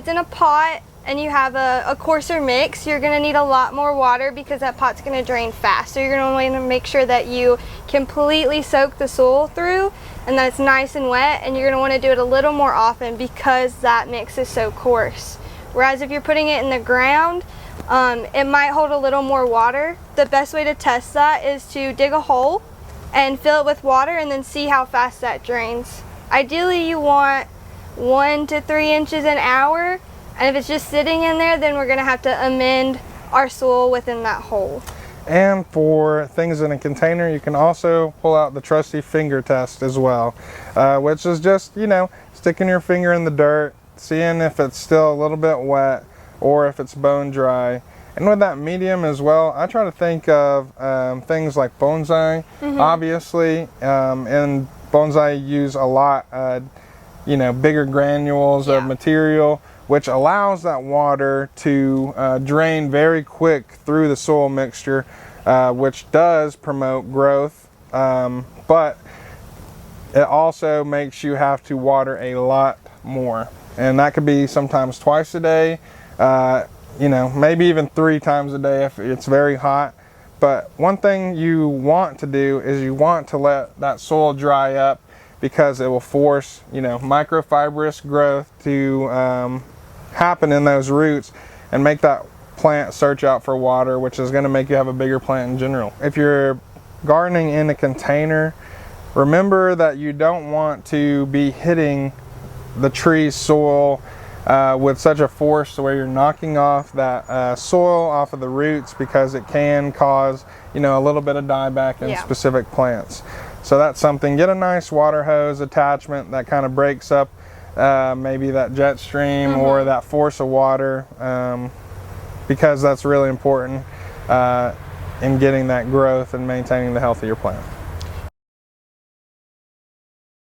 It's in a pot and you have a coarser mix, you're going to need a lot more water because that pot's going to drain fast. So you're going to want to make sure that you completely soak the soil through and that it's nice and wet, and you're going to want to do it a little more often because that mix is so coarse. Whereas if you're putting it in the ground, it might hold a little more water. The best way to test that is to dig a hole and fill it with water and then see how fast that drains. Ideally you want 1 to 3 inches an hour, and if it's just sitting in there, then we're going to have to amend our soil within that hole. And for things in a container, you can also pull out the trusty finger test as well, which is just, you know, sticking your finger in the dirt, seeing if it's still a little bit wet or if it's bone dry. And with that medium as well, I try to think of things like bonsai, obviously, and bonsai use a lot, you know, bigger granules of material, which allows that water to drain very quick through the soil mixture, which does promote growth, but it also makes you have to water a lot more. And that could be sometimes twice a day, you know, maybe even 3 times a day if it's very hot. But one thing you want to do is you want to let that soil dry up, because it will force, you know, microfibrous growth to happen in those roots and make that plant search out for water, which is going to make you have a bigger plant in general. If you're gardening in a container, remember that you don't want to be hitting the tree's soil with such a force where you're knocking off that soil off of the roots, because it can cause, you know, a little bit of dieback in specific plants. So that's something. Get a nice water hose attachment that kind of breaks up maybe that jet stream or that force of water, because that's really important in getting that growth and maintaining the health of your plant.